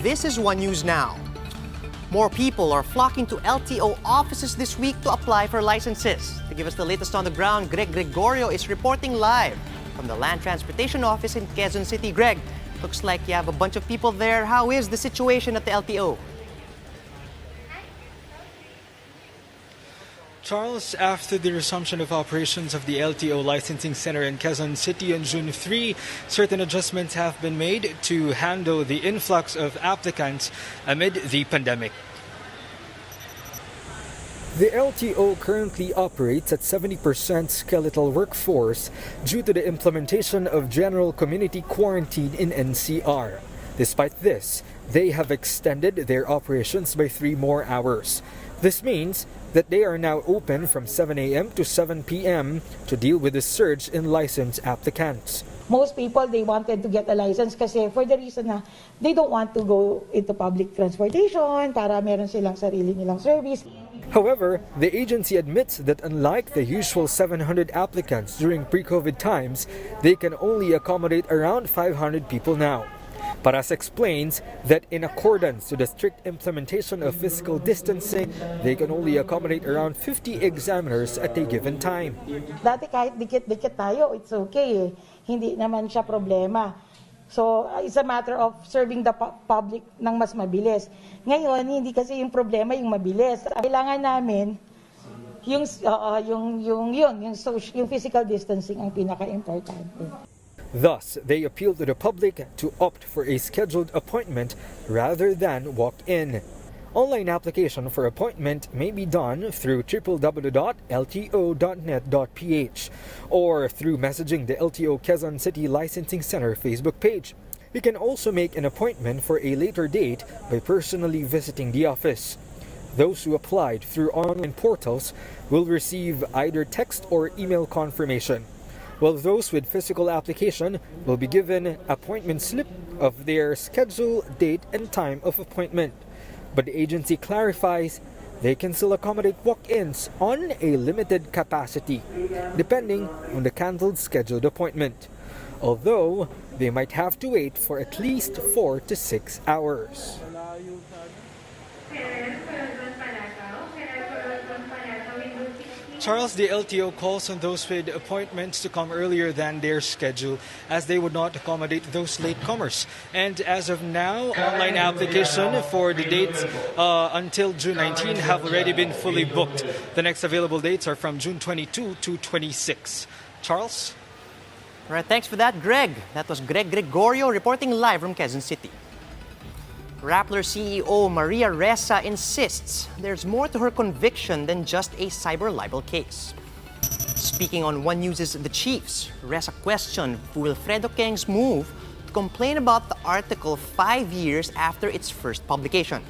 this is One News Now. More people are flocking to LTO offices this week to apply for licenses. To give us the latest on the ground, Greg Gregorio is reporting live from the Land Transportation Office in Quezon City. Greg, looks like you have a bunch of people there. How is the situation at the LTO? Charles, after the resumption of operations of the LTO licensing center in Quezon City on June 3, certain adjustments have been made to handle the influx of applicants amid the pandemic. The LTO currently operates at 70% skeletal workforce due to the implementation of general community quarantine in NCR. Despite this, they have extended their operations by 3 more hours. This means that they are now open from 7 a.m. to 7 p.m. to deal with the surge in licensed applicants. Most people, they wanted to get a license kasi for the reason na they don't want to go into public transportation para meron silang sarili nilang service. However, the agency admits that unlike the usual 700 applicants during pre-COVID times, they can only accommodate around 500 people now. Paras explains that in accordance to the strict implementation of physical distancing, they can only accommodate around 50 examiners at a given time. Dati kahit dikit-dikit tayo, it's okay eh. Hindi naman siya problema. So, it's a matter of serving the public ng mas mabilis. Ngayon, hindi kasi yung problema yung mabilis. Kailangan namin yung physical distancing ang pinaka-importante. Thus, they appeal to the public to opt for a scheduled appointment rather than walk-in. Online application for appointment may be done through www.lto.net.ph or through messaging the LTO Quezon City Licensing Center Facebook page. You can also make an appointment for a later date by personally visiting the office. Those who applied through online portals will receive either text or email confirmation, while those with physical application will be given appointment slip of their schedule, date, and time of appointment. But the agency clarifies they can still accommodate walk-ins on a limited capacity, depending on the cancelled scheduled appointment, although they might have to wait for at least 4 to 6 hours. Charles, the LTO calls on those with appointments to come earlier than their schedule, as they would not accommodate those latecomers. And as of now, online application for the dates until June 19 have already been fully booked. The next available dates are from June 22 to 26. Charles? All right, thanks for that, Greg. That was Greg Gregorio reporting live from Quezon City. Rappler CEO Maria Ressa insists there's more to her conviction than just a cyber libel case. Speaking on One News' The Chiefs, Ressa questioned Wilfredo Keng's move to complain about the article 5 years after its first publication.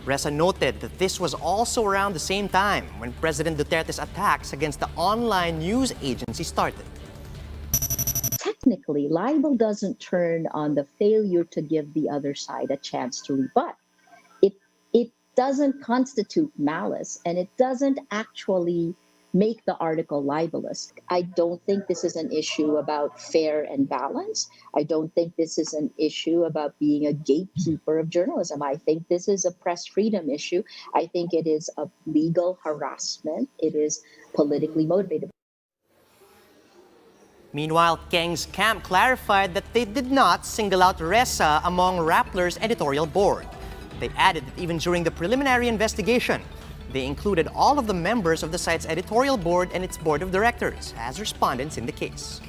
Ressa noted that this was also around the same time when President Duterte's attacks against the online news agency started. Technically, libel doesn't turn on the failure to give the other side a chance to rebut. It doesn't constitute malice, and it doesn't actually make the article libelous. I don't think this is an issue about fair and balance. I don't think this is an issue about being a gatekeeper of journalism. I think this is a press freedom issue. I think it is a legal harassment. It is politically motivated. Meanwhile, Keng's camp clarified that they did not single out Ressa among Rappler's editorial board. They added that even during the preliminary investigation, they included all of the members of the site's editorial board and its board of directors as respondents in the case.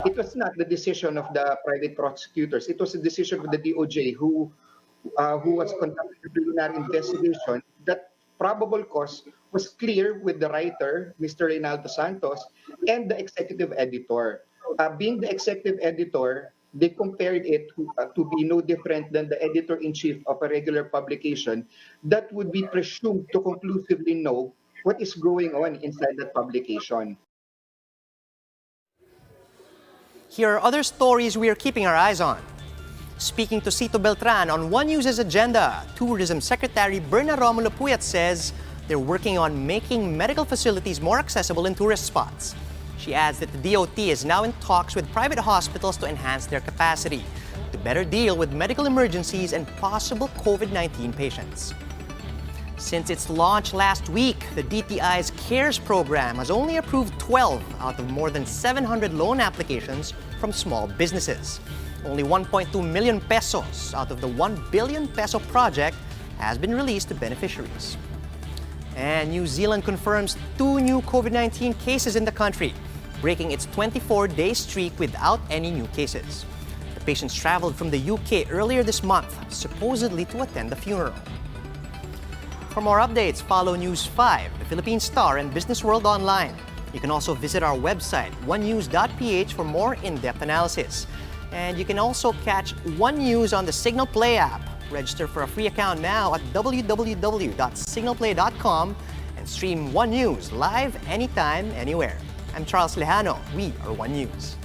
It was not the decision of the private prosecutors. It was the decision of the DOJ who was conducting the preliminary investigation. That probable cause was clear with the writer, Mr. Reynaldo Santos, and the executive editor. Being the executive editor, they compared it to be no different than the editor-in-chief of a regular publication that would be presumed to conclusively know what is going on inside that publication. Here are other stories we are keeping our eyes on. Speaking to Cito Beltran on One News' agenda, Tourism Secretary Berna Romulo Puyat says they're working on making medical facilities more accessible in tourist spots. She adds that the DOT is now in talks with private hospitals to enhance their capacity to better deal with medical emergencies and possible COVID-19 patients. Since its launch last week, the DTI's CARES Program has only approved 12 out of more than 700 loan applications from small businesses. Only 1.2 million pesos out of the 1 billion peso project has been released to beneficiaries. And New Zealand confirms 2 new COVID-19 cases in the country, breaking its 24-day streak without any new cases. The patients traveled from the UK earlier this month, supposedly to attend the funeral. For more updates, follow News 5, the Philippine Star, and Business World online. You can also visit our website, onenews.ph, for more in-depth analysis. And you can also catch One News on the Signal Play app. Register for a free account now at www.signalplay.com and stream One News live anytime, anywhere. I'm Charles Lejano. We are One News.